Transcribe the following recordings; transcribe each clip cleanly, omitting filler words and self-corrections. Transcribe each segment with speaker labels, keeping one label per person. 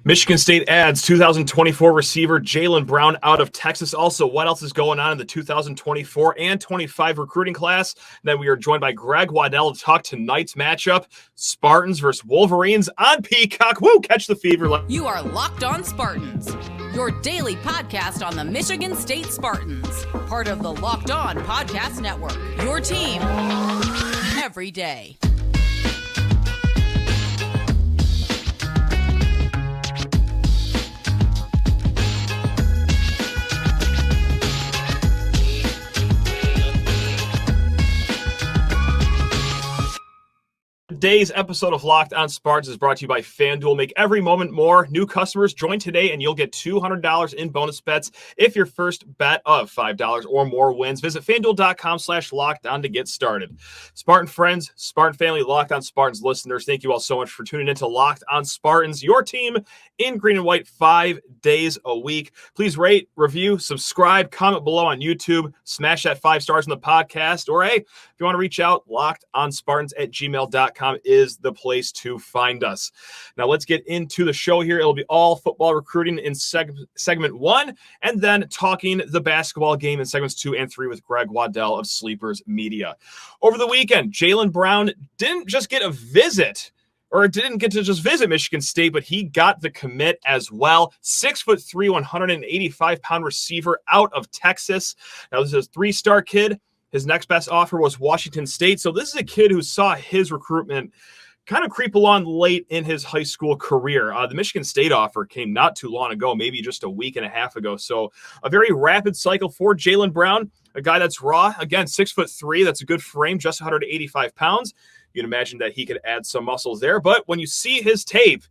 Speaker 1: Michigan State adds 2024 receiver Jaylan Brown out of Texas. Also, what else is going on in the 2024 and 25 recruiting class? Then we are joined by Greg Waddell to talk tonight's matchup, Spartans versus Wolverines on Peacock. Woo, catch the fever.
Speaker 2: You are Locked On Spartans, your daily podcast on the Michigan State Spartans, part of the Locked On Podcast Network, your team every day.
Speaker 1: Today's episode of Locked On Spartans is brought to you by FanDuel. Make every moment more. New customers join today and you'll get $200 in bonus bets if your first bet of $5 or more wins. Visit FanDuel.com/lockedon to get started. Spartan friends, Spartan family, Locked On Spartans listeners, thank you all so much for tuning in to Locked On Spartans, your team in green and white 5 days a week. Please rate, review, subscribe, comment below on YouTube, smash that 5 stars on the podcast, or hey, if you want to reach out, lockedonspartans@gmail.com is the place to find us. Now let's get into the show here. It'll be all football recruiting in segment 1, and then talking the basketball game in segments 2 and 3 with Greg Waddell of Sleepers Media. Over the weekend, Jaylan Brown didn't just get a visit, or didn't get to just visit Michigan State, but he got the commit as well. 6'3", 185-pound receiver out of Texas. Now this is a 3-star kid. His next best offer was Washington State. So this is a kid who saw his recruitment kind of creep along late in his high school career. The Michigan State offer came not too long ago, maybe just a week and a half ago. So a very rapid cycle for Jaylan Brown, a guy that's raw. Again, 6'3", that's a good frame, just 185 pounds. You can imagine that he could add some muscles there. But when you see his tape,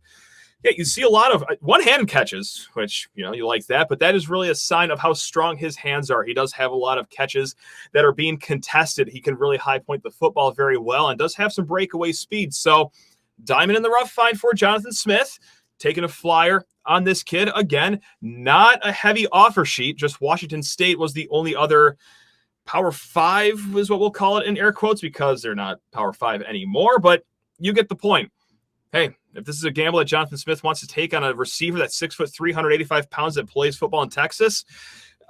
Speaker 1: yeah, you see a lot of one-hand catches, which, you like that, but that is really a sign of how strong his hands are. He does have a lot of catches that are being contested. He can really high point the football very well and does have some breakaway speed. So diamond in the rough find for Jonathan Smith, taking a flyer on this kid. Again, not a heavy offer sheet, just Washington State was the only other Power 5 is what we'll call it in air quotes, because they're not Power 5 anymore, but you get the point. Hey, if this is a gamble that Jonathan Smith wants to take on a receiver that's 6'3", 185 pounds that plays football in Texas,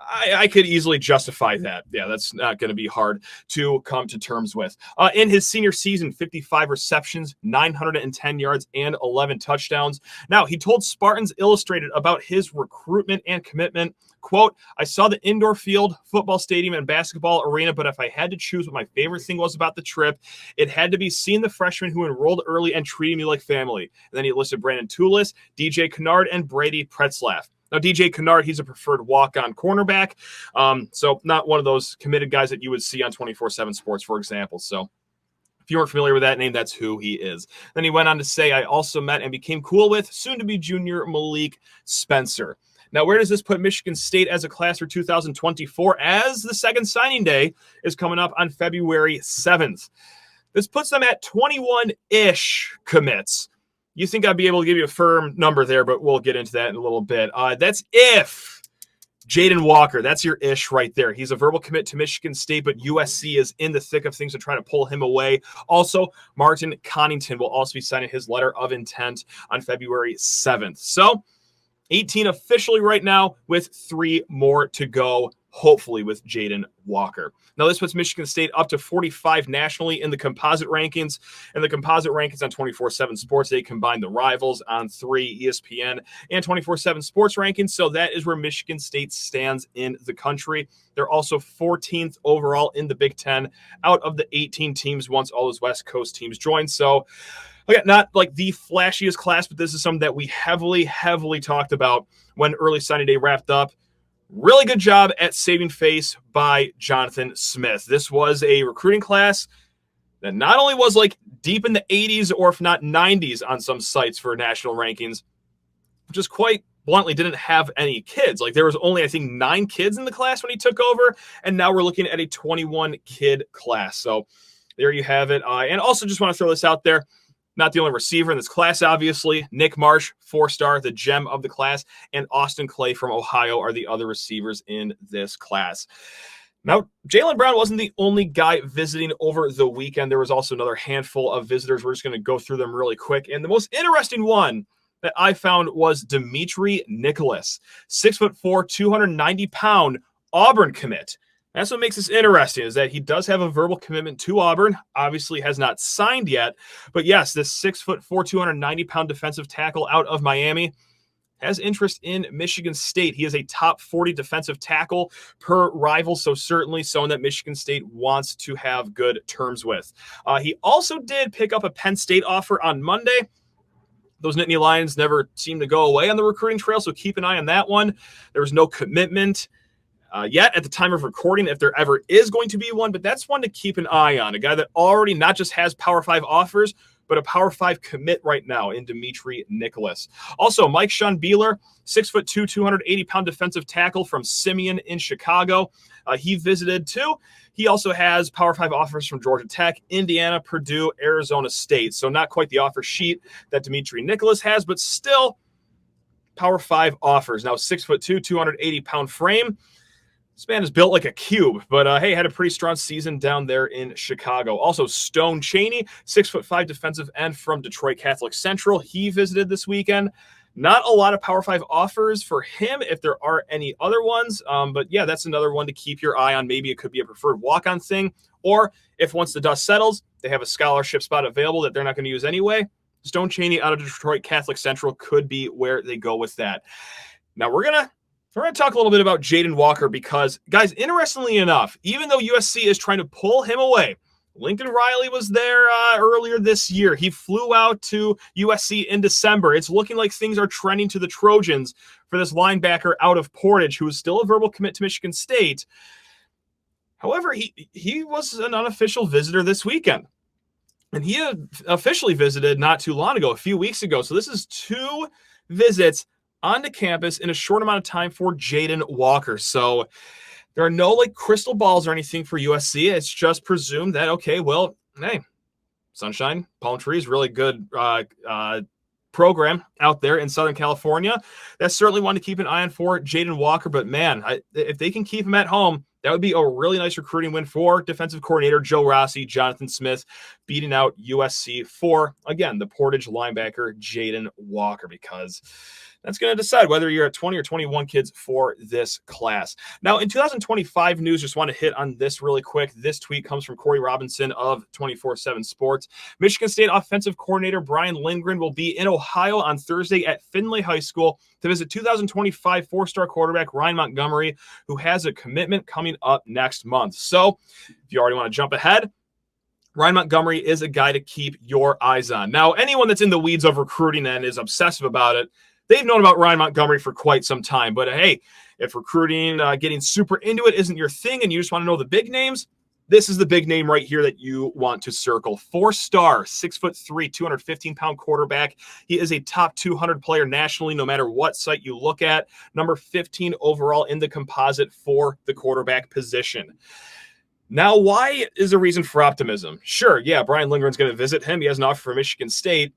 Speaker 1: I could easily justify that. Yeah, that's not going to be hard to come to terms with. In his senior season, 55 receptions, 910 yards, and 11 touchdowns. Now, he told Spartans Illustrated about his recruitment and commitment. Quote, "I saw the indoor field, football stadium, and basketball arena, but if I had to choose what my favorite thing was about the trip, it had to be seeing the freshmen who enrolled early and treating me like family." And then he listed Brandon Tulis, DJ Kennard, and Brady Pretzlaff. Now, DJ Kennard, he's a preferred walk-on cornerback, so not one of those committed guys that you would see on 24/7 Sports, for example. So if you weren't familiar with that name, that's who he is. Then he went on to say, "I also met and became cool with soon-to-be junior Malik Spencer." Now, where does this put Michigan State as a class for 2024, as the second signing day is coming up on February 7th? This puts them at 21-ish commits. You think I'd be able to give you a firm number there, but we'll get into that in a little bit. That's if Jaden Walker, that's your ish right there. He's a verbal commit to Michigan State, but USC is in the thick of things to try to pull him away. Also, Martin Connington will also be signing his letter of intent on February 7th. So 18 officially right now, with 3 more to go, hopefully with Jaden Walker. Now, this puts Michigan State up to 45 nationally in the composite rankings. And the composite rankings on 24/7 Sports, they combine the Rivals on 3, ESPN, and 24/7 Sports rankings. So that is where Michigan State stands in the country. They're also 14th overall in the Big Ten out of the 18 teams once all those West Coast teams join. So, okay, not like the flashiest class, but this is something that we heavily talked about when early signing day wrapped up. Really good job at saving face by Jonathan Smith. This was a recruiting class that not only was like deep in the 80s or if not 90s on some sites for national rankings, just quite bluntly didn't have any kids. Like there was only, I think, 9 kids in the class when he took over, and now we're looking at a 21-kid class. So there you have it. And also just want to throw this out there. Not the only receiver in this class, obviously. Nick Marsh, 4-star, the gem of the class, and Austin Clay from Ohio are the other receivers in this class. Now, Jaylan Brown wasn't the only guy visiting over the weekend. There was also another handful of visitors. We're just going to go through them really quick. And the most interesting one that I found was Dimitri Nicholas, 6'4", 290-pound Auburn commit. That's what makes this interesting, is that he does have a verbal commitment to Auburn, obviously has not signed yet. But yes, this 6'4", 290-pound defensive tackle out of Miami has interest in Michigan State. He is a top 40 defensive tackle per Rival, so certainly someone that Michigan State wants to have good terms with. He also did pick up a Penn State offer on Monday. Those Nittany Lions never seem to go away on the recruiting trail, so keep an eye on that one. There was no commitment yet at the time of recording, if there ever is going to be one, but that's one to keep an eye on. A guy that already not just has Power 5 offers, but a Power 5 commit right now in Dimitri Nicholas. Also, Mike Sean Beeler, 6'2", 280-pound defensive tackle from Simeon in Chicago. He visited too. He also has Power 5 offers from Georgia Tech, Indiana, Purdue, Arizona State. So not quite the offer sheet that Dimitri Nicholas has, but still Power 5 offers. Now 6'2", 280-pound frame. This man is built like a cube, but hey, had a pretty strong season down there in Chicago. Also, Stone Chaney, 6'5" defensive end from Detroit Catholic Central. He visited this weekend. Not a lot of Power 5 offers for him, if there are any other ones. But yeah, that's another one to keep your eye on. Maybe it could be a preferred walk-on thing, or if once the dust settles, they have a scholarship spot available that they're not going to use anyway. Stone Chaney out of Detroit Catholic Central could be where they go with that. Now we're going to talk a little bit about Jaden Walker because, guys, interestingly enough, even though USC is trying to pull him away, Lincoln Riley was there earlier this year. He flew out to USC in December. It's looking like things are trending to the Trojans for this linebacker out of Portage, who is still a verbal commit to Michigan State. However, he was an unofficial visitor this weekend. And he officially visited not too long ago, a few weeks ago. So this is 2 visits onto campus in a short amount of time for Jaden Walker. So there are no crystal balls or anything for USC. It's just presumed that, okay, well, hey, sunshine, palm trees, really good program out there in Southern California. That's certainly one to keep an eye on for Jaden Walker. But man, if they can keep him at home, that would be a really nice recruiting win for defensive coordinator Joe Rossi, Jonathan Smith, beating out USC for, again, the Portage linebacker Jaden Walker, because that's going to decide whether you're at 20 or 21 kids for this class. Now, in 2025 news, just want to hit on this really quick. This tweet comes from Corey Robinson of 24/7 Sports. Michigan State offensive coordinator Brian Lindgren will be in Ohio on Thursday at Findlay High School to visit 2025 four-star quarterback Ryan Montgomery, who has a commitment coming up next month. So if you already want to jump ahead, Ryan Montgomery is a guy to keep your eyes on. Now, anyone that's in the weeds of recruiting and is obsessive about it, they've known about Ryan Montgomery for quite some time. But hey, if recruiting, getting super into it isn't your thing and you just want to know the big names, this is the big name right here that you want to circle. 4-star, 6'3", 215-pound quarterback. He is a top 200 player nationally, no matter what site you look at. Number 15 overall in the composite for the quarterback position. Now, why is a reason for optimism? Sure, yeah, Brian Lindgren's going to visit him. He has an offer for Michigan State.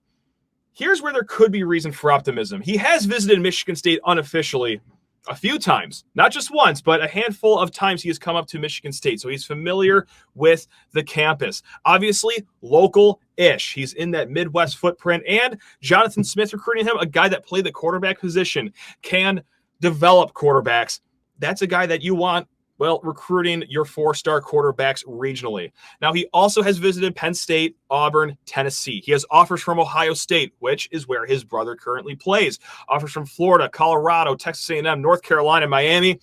Speaker 1: Here's where there could be reason for optimism. He has visited Michigan State unofficially a few times, not just once, but a handful of times he has come up to Michigan State. So he's familiar with the campus. Obviously, local-ish. He's in that Midwest footprint. And Jonathan Smith recruiting him, a guy that played the quarterback position, can develop quarterbacks. That's a guy that you want, well, recruiting your 4-star quarterbacks regionally. Now, he also has visited Penn State, Auburn, Tennessee. He has offers from Ohio State, which is where his brother currently plays. Offers from Florida, Colorado, Texas A&M, North Carolina, Miami.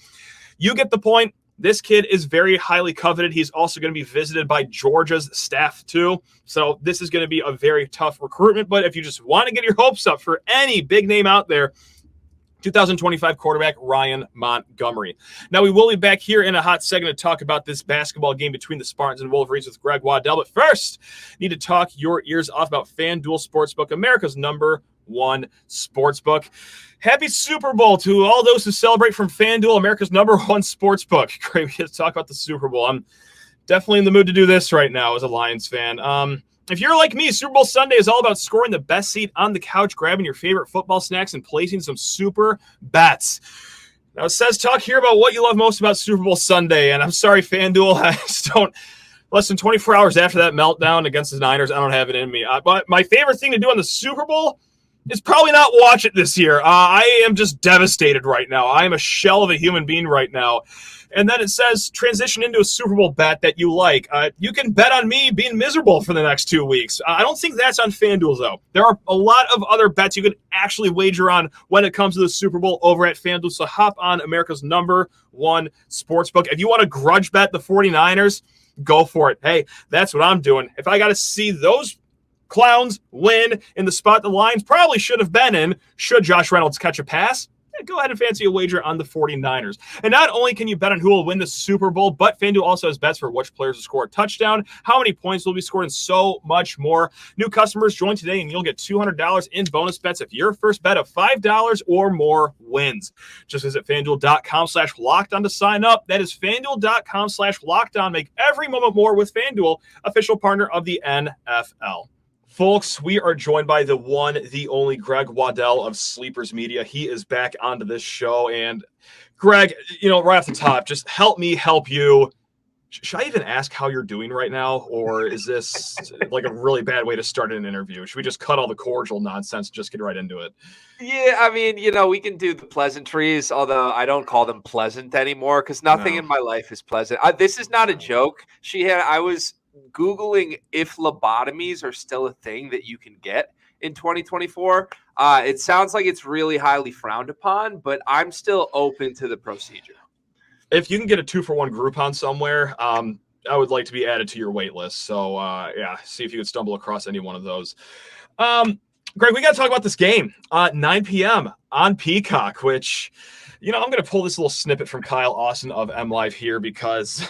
Speaker 1: You get the point. This kid is very highly coveted. He's also going to be visited by Georgia's staff, too. So this is going to be a very tough recruitment. But if you just want to get your hopes up for any big name out there, 2025 quarterback Ryan Montgomery. Now, we will be back here in a hot second to talk about this basketball game between the Spartans and Wolverines with Greg Waddell. But first, need to talk your ears off about FanDuel Sportsbook, America's #1 sportsbook. Happy Super Bowl to all those who celebrate from FanDuel, America's #1 sportsbook. Great, we get to talk about the Super Bowl. I'm definitely in the mood to do this right now as a Lions fan. If you're like me, Super Bowl Sunday is all about scoring the best seat on the couch, grabbing your favorite football snacks, and placing some super bets. Now, it says talk here about what you love most about Super Bowl Sunday, and I'm sorry, FanDuel, I just don't. Less than 24 hours after that meltdown against the Niners, I don't have it in me. But my favorite thing to do on the Super Bowl is probably not watch it this year. I am just devastated right now. I am a shell of a human being right now. And then it says transition into a Super Bowl bet that you like. You can bet on me being miserable for the next 2 weeks. I don't think that's on FanDuel, though. There are a lot of other bets you can actually wager on when it comes to the Super Bowl over at FanDuel. So hop on America's #1 sportsbook. If you want to grudge bet the 49ers, go for it. Hey, that's what I'm doing. If I got to see those clowns win in the spot the Lions probably should have been in, should Josh Reynolds catch a pass, go ahead and fancy a wager on the 49ers. And not only can you bet on who will win the Super Bowl, but FanDuel also has bets for which players will score a touchdown, how many points will be scored, and so much more. New customers join today and you'll get $200 in bonus bets if your first bet of $5 or more wins. Just visit FanDuel.com/lockedon to sign up. That is FanDuel.com/lockedon. Make every moment more with FanDuel, official partner of the NFL. Folks, we are joined by the one, the only Greg Waddell of Sleepers Media. He is back onto this show. And Greg, right off the top, just help me help you. Should I even ask how you're doing right now? Or is this like a really bad way to start an interview? Should we just cut all the cordial nonsense and just get right into it?
Speaker 3: Yeah, I mean, we can do the pleasantries, although I don't call them pleasant anymore because nothing in my life is pleasant. This is not a joke. I was Googling if lobotomies are still a thing that you can get in 2024. It sounds like it's really highly frowned upon, but I'm still open to the procedure.
Speaker 1: If you can get a 2-for-1 Groupon somewhere, I would like to be added to your wait list. So, see if you could stumble across any one of those. Greg, we got to talk about this game. 9 p.m. on Peacock, which... I'm going to pull this little snippet from Kyle Austin of MLive here because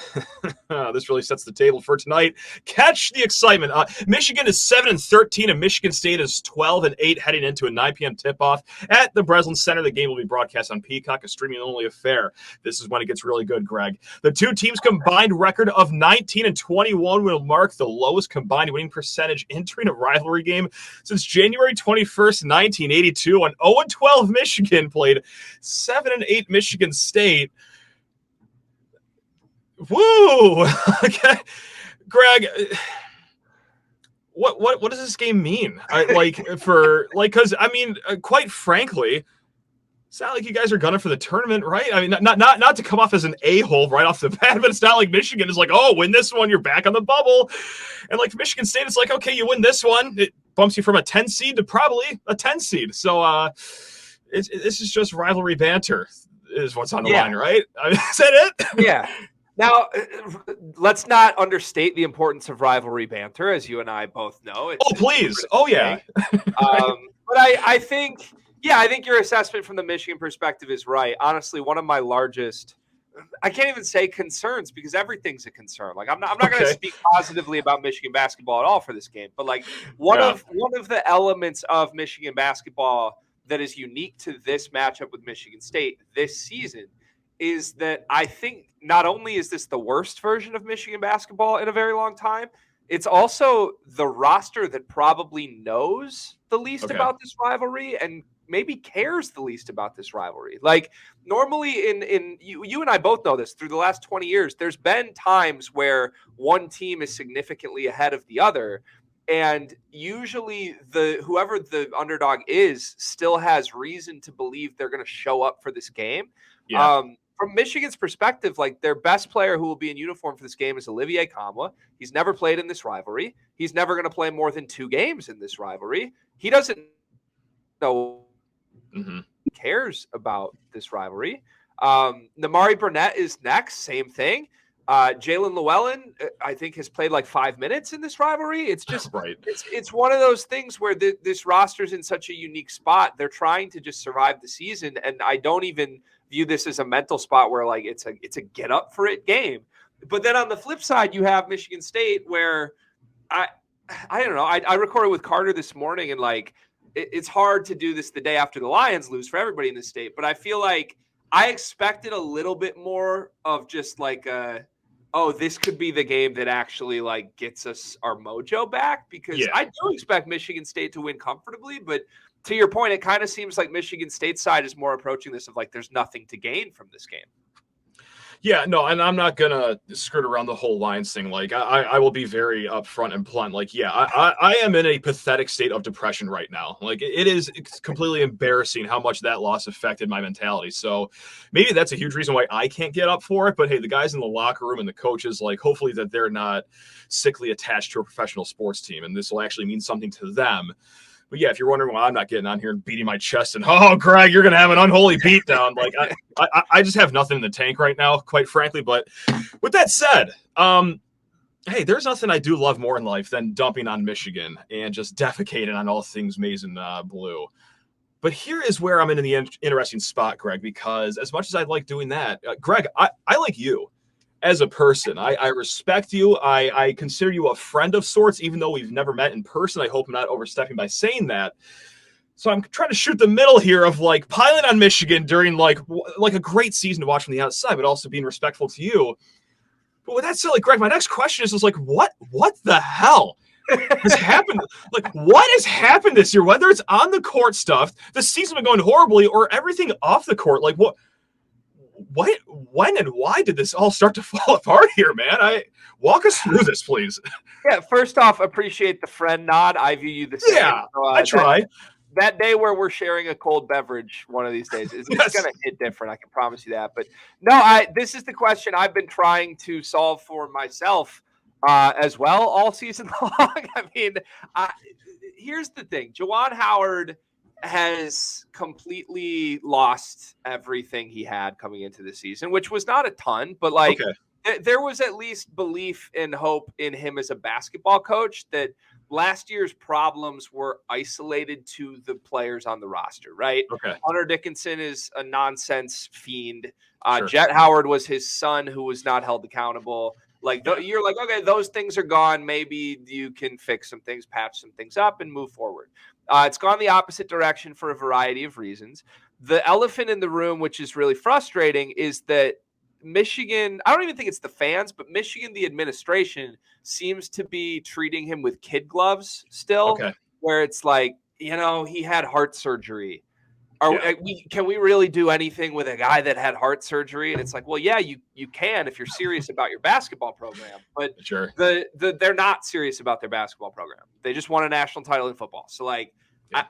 Speaker 1: this really sets the table for tonight. Catch the excitement. Michigan is 7-13 and Michigan State is 12-8 heading into a 9 p.m. tip-off at the Breslin Center. The game will be broadcast on Peacock, a streaming-only affair. This is when it gets really good, Greg. The two teams' combined record of 19-21 will mark the lowest combined winning percentage entering a rivalry game since January 21st, 1982, when 0-12 Michigan played 7-8 Michigan State. Woo! Okay, Greg, what does this game mean? Because quite frankly, it's not like you guys are gunning for the tournament, right? I mean, not to come off as an a-hole right off the bat, but it's not like Michigan is like, oh, win this one, you're back on the bubble, and like Michigan State, it's like, okay, you win this one, it bumps you from a 10 seed to probably a 10 seed. So, this is just rivalry banter is what's on the line, right? Is that it?
Speaker 3: Yeah. Now, let's not understate the importance of rivalry banter, as you and I both know.
Speaker 1: Please. Oh, yeah.
Speaker 3: But I think your assessment from the Michigan perspective is right. Honestly, one of my largest, I can't even say concerns because everything's a concern. Like I'm not going to speak positively about Michigan basketball at all for this game, but like one of the elements of Michigan basketball that is unique to this matchup with Michigan State this season is that I think not only is this the worst version of Michigan basketball in a very long time, it's also the roster that probably knows the least about this rivalry and maybe cares the least about this rivalry. Like normally in you and I both know this through the last 20 years, there's been times where one team is significantly ahead of the other. And usually whoever the underdog is still has reason to believe they're going to show up for this game. Yeah. From Michigan's perspective, like their best player who will be in uniform for this game is Olivier Kamwa. He's never played in this rivalry. He's never going to play more than 2 games in this rivalry. He doesn't know he cares about this rivalry. Namari Burnett is next. Same thing. Jaylan Llewellyn, I think, has played like 5 minutes in this rivalry. It's just it's one of those things where this roster's in such a unique spot. They're trying to just survive the season, and I don't even view this as a mental spot where like it's a get up for it game. But then on the flip side, you have Michigan State, where I don't know. I recorded with Carter this morning, and like it's hard to do this the day after the Lions lose for everybody in the state. But I feel like I expected a little bit more of just like this could be the game that actually like gets us our mojo back, because I do expect Michigan State to win comfortably. But to your point, it kind of seems like Michigan State's side is more approaching this of like there's nothing to gain from this game.
Speaker 1: Yeah, no, and I'm not gonna skirt around the whole Lions thing. Like, I will be very upfront and blunt. Like, yeah, I am in a pathetic state of depression right now. Like, it's completely embarrassing how much that loss affected my mentality. So maybe that's a huge reason why I can't get up for it. But hey, the guys in the locker room and the coaches, like, hopefully that they're not sickly attached to a professional sports team, and this will actually mean something to them. But yeah, if you're wondering why I'm not getting on here and beating my chest and, oh, Greg, you're going to have an unholy beatdown. Like, I just have nothing in the tank right now, quite frankly. But with that said, hey, there's nothing I do love more in life than dumping on Michigan and just defecating on all things maize and blue. But here is where I'm in the interesting spot, Greg, because as much as I'd like doing that, Greg, I like you. As a person, I respect you. I consider you a friend of sorts, even though we've never met in person. I hope I'm not overstepping by saying that. So I'm trying to shoot the middle here of like piling on Michigan during like a great season to watch from the outside, but also being respectful to you. But with that said, like, Greg, my next question is like, what the hell has happened? Like, what has happened this year? Whether it's on the court stuff, the season's been going horribly, or everything off the court. Like, what, when, and why did this all start to fall apart here, man? Walk us through this, please.
Speaker 3: Yeah, first off, appreciate the friend nod. I view you the same.
Speaker 1: Yeah, so, I try.
Speaker 3: That day where we're sharing a cold beverage one of these days is going to hit different. I can promise you that. But no, this is the question I've been trying to solve for myself as well all season long. I mean, here's the thing. Juwan Howard has completely lost everything he had coming into the season, which was not a ton, but like there was at least belief and hope in him as a basketball coach that last year's problems were isolated to the players on the roster, right?
Speaker 1: Okay.
Speaker 3: Hunter Dickinson is a nonsense fiend.
Speaker 1: Sure.
Speaker 3: Jet Howard was his son who was not held accountable. Like, you're like, okay, those things are gone. Maybe you can fix some things, patch some things up, and move forward. It's gone the opposite direction for a variety of reasons. The elephant in the room, which is really frustrating, is that Michigan, I don't even think it's the fans, but Michigan, the administration, seems to be treating him with kid gloves still, where it's like, he had heart surgery. Can we really do anything with a guy that had heart surgery? And it's like, well, yeah, you can if you're serious about your basketball program. But
Speaker 1: sure,
Speaker 3: they're not serious about their basketball program. They just won a national title in football. So, like,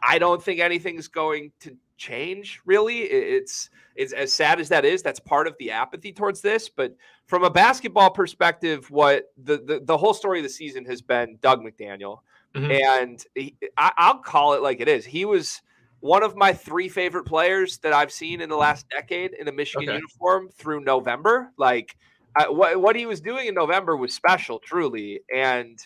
Speaker 3: I don't think anything's going to change, really. It's as sad as that is. That's part of the apathy towards this. But from a basketball perspective, what the whole story of the season has been Dug McDaniel. And I'll call it like it is. He was one of my 3 favorite players that I've seen in the last decade in a Michigan uniform through November. Like, what he was doing in November was special, truly. And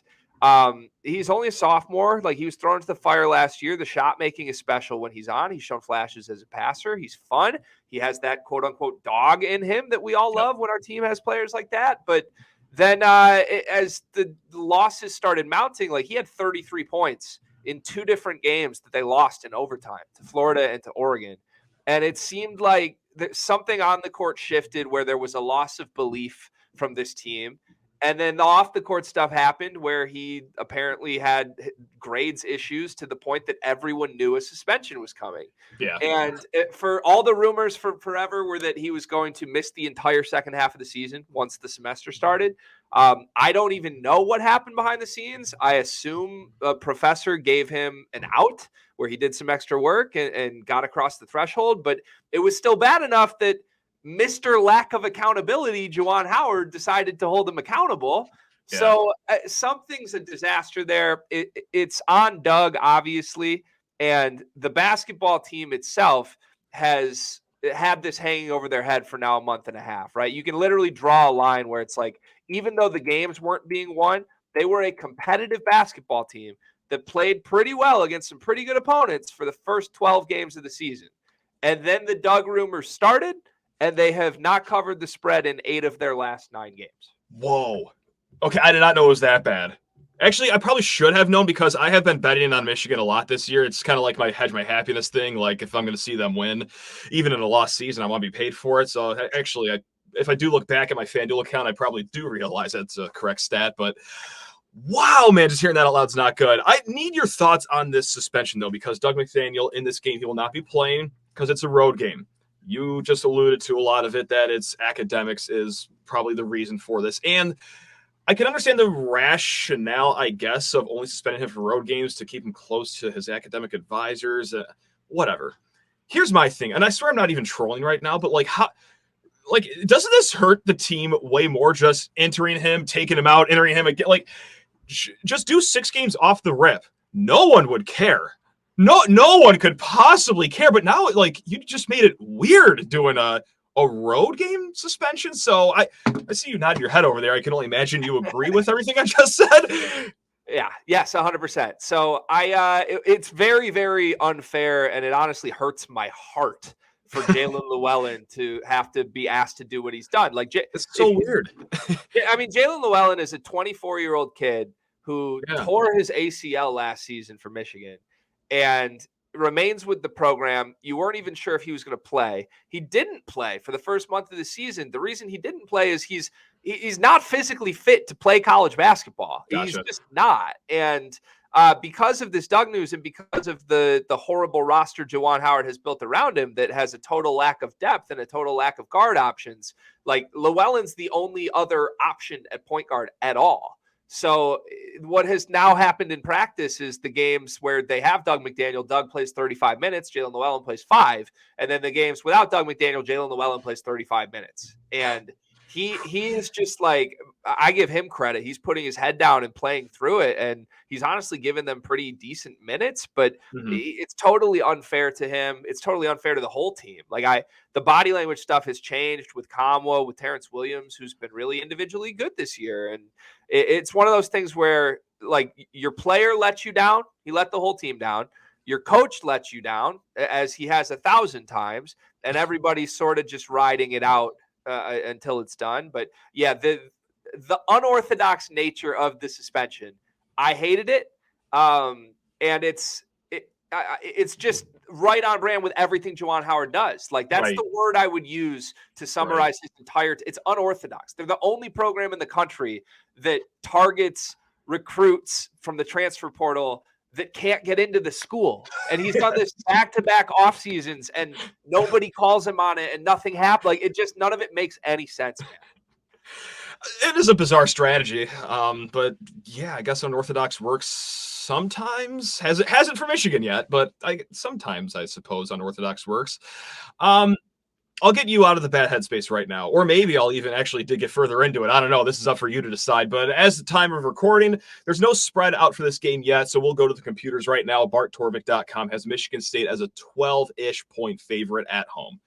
Speaker 3: he's only a sophomore. Like, he was thrown to the fire last year. The shot making is special when he's on. He's shown flashes as a passer. He's fun. He has that quote unquote dog in him that we all love when our team has players like that. But then as the losses started mounting, like, he had 33 points in 2 different games that they lost in overtime to Florida and to Oregon. And it seemed like something on the court shifted where there was a loss of belief from this team. And then the off the court stuff happened where he apparently had grades issues to the point that everyone knew a suspension was coming.
Speaker 1: Yeah.
Speaker 3: And for all the rumors for forever were that he was going to miss the entire second half of the season once the semester started. I don't even know what happened behind the scenes. I assume a professor gave him an out where he did some extra work and got across the threshold, but it was still bad enough that Mr. Lack of Accountability, Juwan Howard, decided to hold him accountable. Yeah. So something's a disaster there. It's on Dug, obviously, and the basketball team itself has had this hanging over their head for now a month and a half, right? You can literally draw a line where it's like, even though the games weren't being won, they were a competitive basketball team that played pretty well against some pretty good opponents for the first 12 games of the season. And then the Dug rumors started, and they have not covered the spread in 8 of their last 9 games.
Speaker 1: Whoa. Okay, I did not know it was that bad. Actually, I probably should have known because I have been betting on Michigan a lot this year. It's kind of like my hedge my happiness thing. Like, if I'm going to see them win, even in a lost season, I want to be paid for it. So actually, if I do look back at my FanDuel account, I probably do realize that's a correct stat. But wow, man, just hearing that out loud is not good. I need your thoughts on this suspension, though, because Dug McDaniel in this game, he will not be playing because it's a road game. You just alluded to a lot of it, that it's academics is probably the reason for this. And I can understand the rationale, I guess, of only suspending him for road games to keep him close to his academic advisors. Whatever. Here's my thing, and I swear I'm not even trolling right now, but doesn't this hurt the team way more just entering him, taking him out, entering him again? Just do 6 games off the rip. No one would care. No one could possibly care. But now, you just made it weird doing a road game suspension. So I see you nodding your head over there. I can only imagine you agree with everything I just said.
Speaker 3: Yeah. Yes. 100%. So it's very, very unfair, and it honestly hurts my heart for Jaylen Llewellyn to have to be asked to do what he's done.
Speaker 1: It's so weird.
Speaker 3: I mean, Jaylen Llewellyn is a 24-year-old kid who tore his ACL last season for Michigan and remains with the program. You weren't even sure if he was going to play. He didn't play for the first month of the season. The reason he didn't play is he's not physically fit to play college basketball. Gotcha. He's just not. And because of this Dug news and because of the horrible roster Juwan Howard has built around him that has a total lack of depth and a total lack of guard options, Llewellyn's the only other option at point guard at all. So what has now happened in practice is the games where they have Dug McDaniel, Dug plays 35 minutes, Jaylen Llewellyn plays 5. And then the games without Dug McDaniel, Jaylen Llewellyn plays 35 minutes. And he is just I give him credit. He's putting his head down and playing through it. And he's honestly given them pretty decent minutes, but it's totally unfair to him. It's totally unfair to the whole team. The body language stuff has changed with Kamwa, with Terrence Williams, who's been really individually good this year. And it's one of those things where your player lets you down. He let the whole team down. Your coach lets you down, as he has 1,000 times, and everybody's sort of just riding it out until it's done. But yeah, the unorthodox nature of the suspension, I hated it. And it's just right on brand with everything Juwan Howard does. That's the word I would use to summarize his entire. It's unorthodox. They're the only program in the country that targets recruits from the transfer portal that can't get into the school. And he's done this back-to-back off seasons, and nobody calls him on it, and nothing happened. None of it makes any sense, man.
Speaker 1: It is a bizarre strategy. But yeah, I guess unorthodox works sometimes. Hasn't for Michigan yet, but sometimes I suppose unorthodox works. I'll get you out of the bad headspace right now, or maybe I'll even actually dig it further into it. I don't know. This is up for you to decide. But as the time of recording, there's no spread out for this game yet, so we'll go to the computers right now. BartTorvik.com has Michigan State as a 12-ish point favorite at home.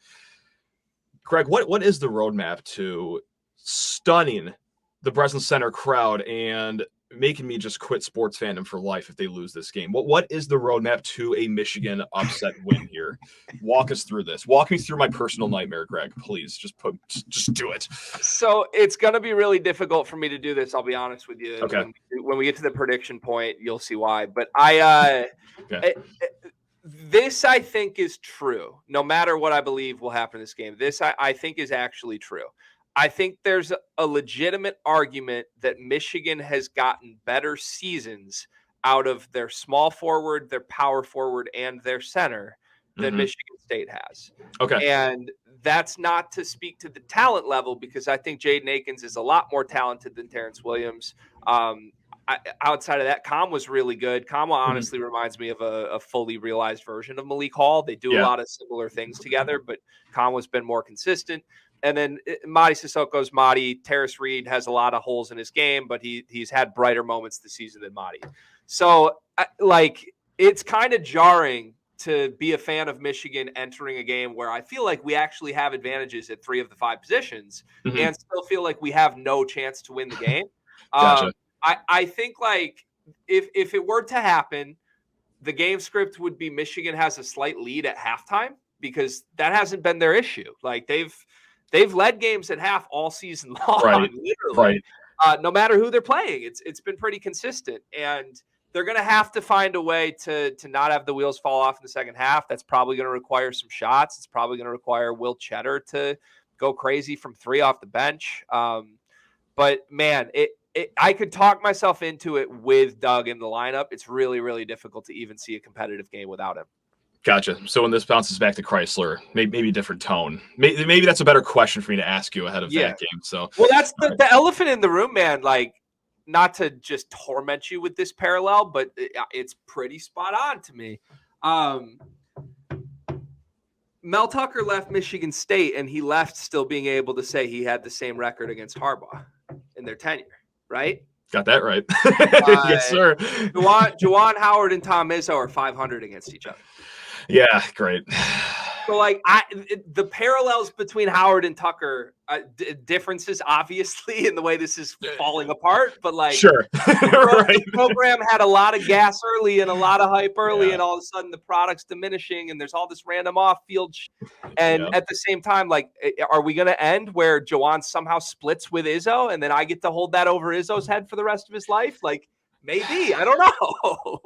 Speaker 1: Greg, what is the roadmap to stunning the Breslin Center crowd and making me just quit sports fandom for life if they lose this game? What is the roadmap to a Michigan upset win here? Walk us through this. Walk me through my personal nightmare, Greg. Please, just do it.
Speaker 3: So it's going to be really difficult for me to do this. I'll be honest with you.
Speaker 1: Okay.
Speaker 3: When we get to the prediction point, you'll see why. But this I think is true. No matter what I believe will happen in this game, this I think is actually true. I think there's a legitimate argument that Michigan has gotten better seasons out of their small forward, their power forward, and their center than Michigan State has.
Speaker 1: Okay.
Speaker 3: And that's not to speak to the talent level, because I think Jaden Akins is a lot more talented than Terrence Williams. Outside of that, Kam was really good. Kamwa honestly reminds me of a fully realized version of Malik Hall. They do a lot of similar things together, but Kamwa's been more consistent. And then Madi Sissoko's Madi. Terrace Reed has a lot of holes in his game, but he's had brighter moments this season than Madi. So, it's kind of jarring to be a fan of Michigan entering a game where I feel like we actually have advantages at 3 of the 5 positions and still feel like we have no chance to win the game.
Speaker 1: Gotcha.
Speaker 3: I think if it were to happen, the game script would be Michigan has a slight lead at halftime, because that hasn't been their issue. They've led games at half all season long, literally. No matter who they're playing, it's been pretty consistent, and they're going to have to find a way to not have the wheels fall off in the second half. That's probably going to require some shots. It's probably going to require Will Cheddar to go crazy from 3 off the bench. But man, I could talk myself into it with Dug in the lineup. It's really, really difficult to even see a competitive game without him.
Speaker 1: Gotcha. So when this bounces back to Chrysler, maybe a different tone. Maybe that's a better question for me to ask you ahead of that game. So,
Speaker 3: well, that's the elephant in the room, man. Like, not to just torment you with this parallel, but it's pretty spot on to me. Mel Tucker left Michigan State, and he left still being able to say he had the same record against Harbaugh in their tenure, right?
Speaker 1: Got that right. Yes, sir.
Speaker 3: Juwan Howard and Tom Izzo are 500 against each other.
Speaker 1: Yeah, great.
Speaker 3: So, like, the parallels between Howard and Tucker, differences obviously in the way this is falling apart, but like,
Speaker 1: sure,
Speaker 3: the program had a lot of gas early and a lot of hype early, and all of a sudden the product's diminishing, and there's all this random off-field, and at the same time, like, are we going to end where Juwan somehow splits with Izzo, and then I get to hold that over Izzo's head for the rest of his life? Like, maybe, I don't know.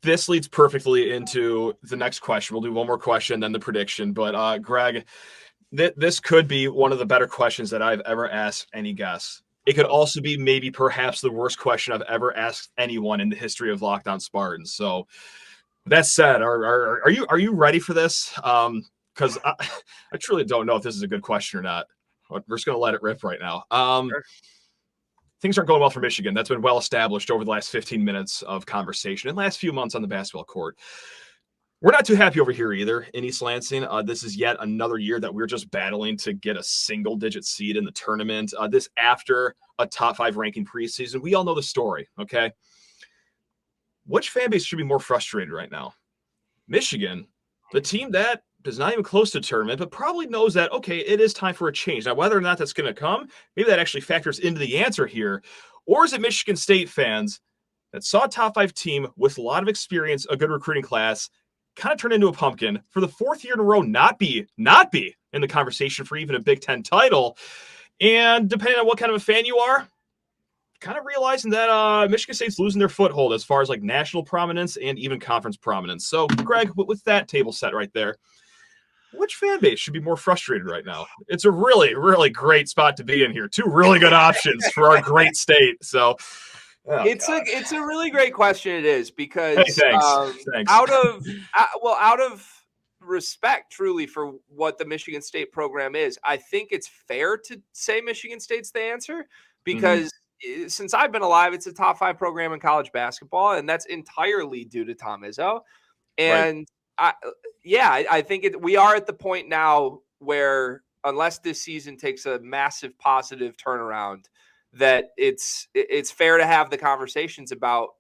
Speaker 1: This leads perfectly into the next question. We'll do one more question, then the prediction. But Greg, this could be one of the better questions that I've ever asked any guest. It could also be maybe perhaps the worst question I've ever asked anyone in the history of Locked On Spartans. So that said, are you ready for this? Because I truly don't know if this is a good question or not. We're just going to let it rip right now. Sure. Things aren't going well for Michigan. That's been well established over the last 15 minutes of conversation and last few months on the basketball court. We're not too happy over here either in East Lansing. This is yet another year that we're just battling to get a single-digit seed in the tournament. This after a top 5 ranking preseason. We all know the story, okay? Which fan base should be more frustrated right now? Michigan, the team that is not even close to tournament, but probably knows that, okay, it is time for a change. Now, whether or not that's going to come, maybe that actually factors into the answer here. Or is it Michigan State fans that saw a top 5 team with a lot of experience, a good recruiting class, kind of turn into a pumpkin for the 4th year in a row, not be in the conversation for even a Big Ten title. And depending on what kind of a fan you are, kind of realizing that Michigan State's losing their foothold as far as like national prominence and even conference prominence. So, Greg, with that table set right there, which fan base should be more frustrated right now? It's a really, really great spot to be in here. 2 really good options for our great state. So
Speaker 3: it's a really great question. It is because
Speaker 1: thanks.
Speaker 3: out of respect truly for what the Michigan State program is, I think it's fair to say Michigan State's the answer because since I've been alive, it's a top 5 program in college basketball, and that's entirely due to Tom Izzo. And I think we are at the point now where unless this season takes a massive positive turnaround, that it's fair to have the conversations about,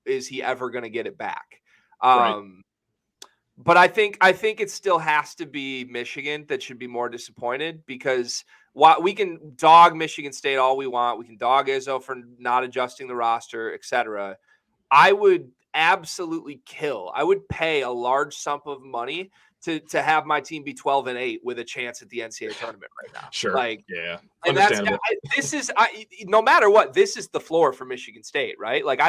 Speaker 3: is he ever going to get it back? But I think it still has to be Michigan that should be more disappointed, because while we can dog Michigan State all we want, we can dog Izzo for not adjusting the roster, etc. I would absolutely I would pay a large sum of money to have my team be 12-8 with a chance at the NCAA tournament right now.
Speaker 1: Sure.
Speaker 3: And no matter what, this is the floor for Michigan State, right? Like,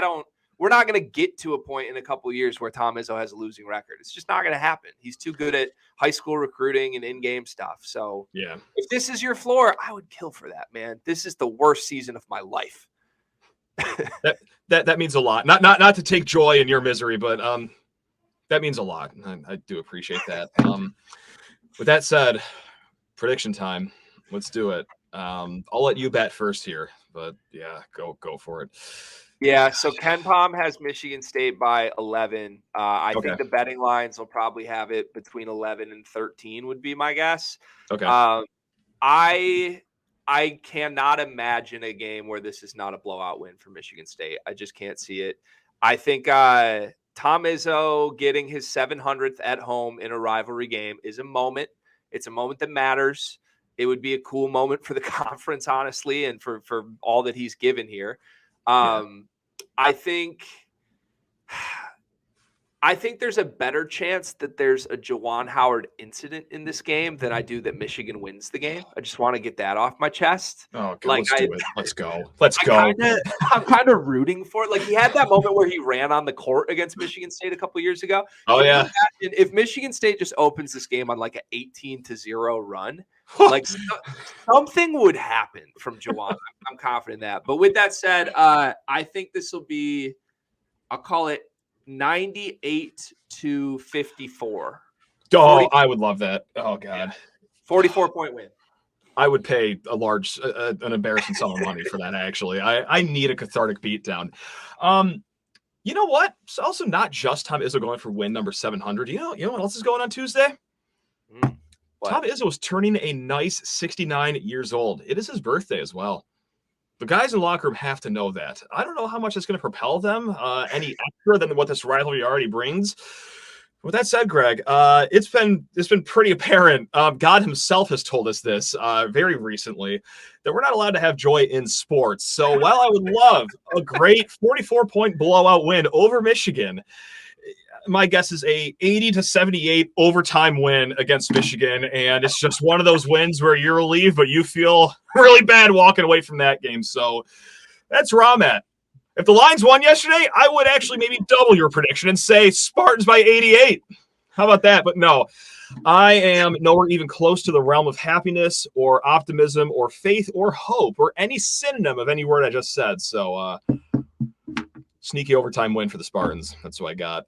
Speaker 3: we're not going to get to a point in a couple of years where Tom Izzo has a losing record. It's just not going to happen. He's too good at high school recruiting and in-game stuff. So if this is your floor, I would kill for that, man. This is the worst season of my life.
Speaker 1: that means a lot. Not to take joy in your misery, but that means a lot. I do appreciate that. With that said, prediction time. Let's do it. I'll let you bet first here, but go for it.
Speaker 3: Yeah, so Ken Pom has Michigan State by 11. I think the betting lines will probably have it between 11 and 13 would be my guess.
Speaker 1: Okay.
Speaker 3: I cannot imagine a game where this is not a blowout win for Michigan State. I just can't see it. I think Tom Izzo getting his 700th at home in a rivalry game is a moment. It's a moment that matters. It would be a cool moment for the conference, honestly, and for all that he's given here. I think there's a better chance that there's a Juwan Howard incident in this game than I do that Michigan wins the game. I just want to get that off my chest.
Speaker 1: Oh, God, let's do it. Let's go.
Speaker 3: I'm kind of rooting for it. Like, he had that moment where he ran on the court against Michigan State a couple years ago.
Speaker 1: Oh, yeah.
Speaker 3: If Michigan State just opens this game on like an 18-0 run, like something would happen from Juwan. I'm confident in that. But with that said, I think this will be, I'll call it 98-54.
Speaker 1: Oh, I would love that. Oh, God.
Speaker 3: 44-point win.
Speaker 1: I would pay a large, an embarrassing sum of money for that, actually. I need a cathartic beatdown. You know what? It's also not just Tom Izzo going for win number 700. You know what else is going on Tuesday? Tom Izzo was turning a nice 69 years old. It is his birthday as well. The guys in the locker room have to know that. I don't know how much it's going to propel them any extra than what this rivalry already brings. With that said, Greg, it's been pretty apparent. God himself has told us this very recently that we're not allowed to have joy in sports. So while I would love a great 44-point blowout win over Michigan, my guess is a 80-78 overtime win against Michigan, and it's just one of those wins where you're relieved, but you feel really bad walking away from that game. So that's where I'm at. If the Lions won yesterday, I would actually maybe double your prediction and say Spartans by 88. How about that? But no, I am nowhere even close to the realm of happiness or optimism or faith or hope or any synonym of any word I just said. So sneaky overtime win for the Spartans. That's what I got.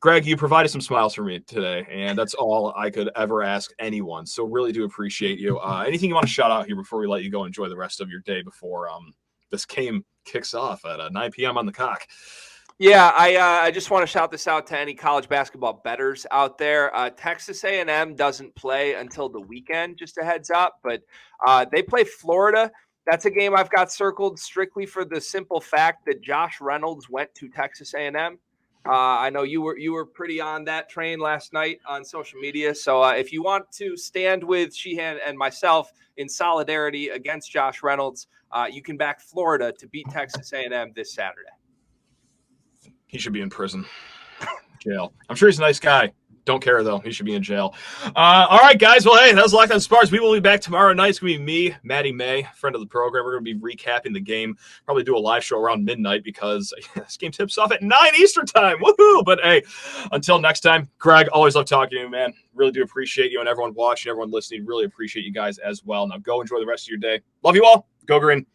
Speaker 1: Greg, you provided some smiles for me today, and that's all I could ever ask anyone. So really do appreciate you. Anything you want to shout out here before we let you go enjoy the rest of your day before this game kicks off at 9 p.m. on the cock?
Speaker 3: Yeah, I just want to shout this out to any college basketball bettors out there. Texas A&M doesn't play until the weekend, just a heads up, but they play Florida. That's a game I've got circled strictly for the simple fact that Josh Reynolds went to Texas A&M. I know you were pretty on that train last night on social media. So if you want to stand with Sheehan and myself in solidarity against Josh Reynolds, you can back Florida to beat Texas A&M this Saturday.
Speaker 1: He should be in prison. Jail. I'm sure he's a nice guy. Don't care, though. He should be in jail. All right, guys. Well, hey, that was Locked On Spartans. We will be back tomorrow night. It's going to be me, Maddie May, friend of the program. We're going to be recapping the game. Probably do a live show around midnight because this game tips off at 9 Eastern time. Woohoo! But, hey, until next time, Greg, always love talking to you, man. Really do appreciate you and everyone watching, everyone listening. Really appreciate you guys as well. Now go enjoy the rest of your day. Love you all. Go Green.